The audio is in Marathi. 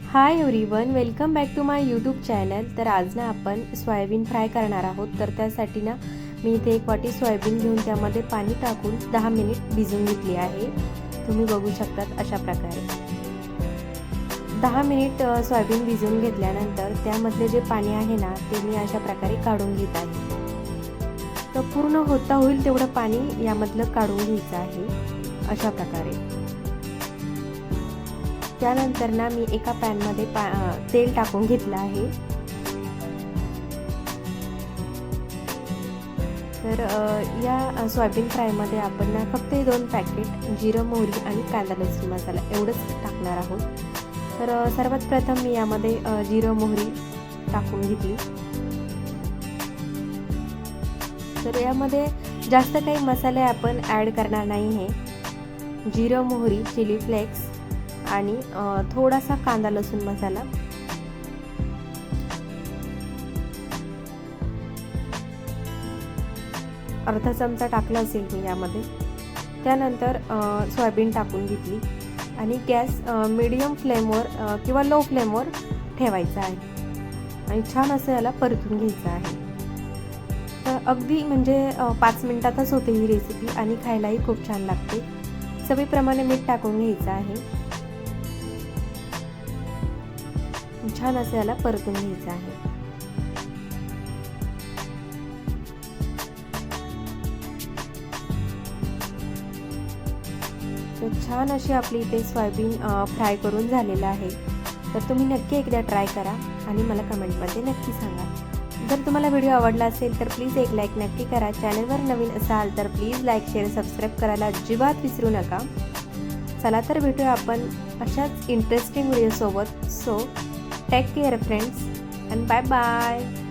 High everyone, welcome back to my YouTube channel. तर आज ना आपण सोयाबीन फ्राय करणार आहोत। तर त्यासाठी ना मी इथे एक वाटी सोयाबीन घेऊन त्यामध्ये पाणी टाकून 10 मिनिट भिजवून घेतली आहे। तुम्ही बघू शकतात अशा प्रकारे 10 मिनिट सोयाबीन भिजवून घेतल्यानंतर त्यामधले जे पाणी आहे ना ते मी अशा प्रकारे काढून घेत आहे। तर पूर्ण होता होईल तेवढं पाणी यामधलं काढून घ्यायचं आहे अशा प्रकारे। त्यानंतर ना मी एका पॅन मध्ये तेल टाकून घेतलं आहे। तर या सोयाबीन फ्राय मध्ये आपण ना फक्त 2 पॅकेट जिरं मोहरी आणि कांदा लसूण मसाला एवढंच टाकणार आहोत। तर सर्वात प्रथम मी यामध्ये जिरं मोहरी टाकून घेतली। तर यामध्ये जास्त काही मसाले आपण ॲड करणार नाही आहे। जिरं मोहरी, चिली फ्लेक्स आणि थोडासा कांदा लसूण मसाला, अर्धा चमचा टाकला असेल मी यामध्ये। त्यानंतर सोयाबीन टाकून घेतली आणि गॅस मीडियम फ्लेमवर किंवा लो फ्लेमवर ठेवायचा आहे आणि छान असं याला परतून घ्यायचं आहे। तर अगदी म्हणजे 5 मिनिटातच होते ही रेसिपी आणि खायलाही खूप छान लागते। चवीप्रमाणे मीठ टाकून घ्यायचं आहे। छान असं याला परतून घ्यायचं आहे। तर छान अशी आपली इथे सोयाबीन फ्राय करून झालेलं आहे। तर तुम्ही नक्की एकदा ट्राय करा आणि मला कमेंटमध्ये नक्की सांगा। जर तुम्हाला व्हिडिओ आवडला असेल तर प्लीज एक लाईक नक्की करा। चॅनलवर नवीन असाल तर प्लीज लाईक शेअर सबस्क्राईब करायला अजिबात विसरू नका। चला तर भेटूया आपण अशाच इंटरेस्टिंग व्हिडिओ सोबत। So take care friends and bye bye।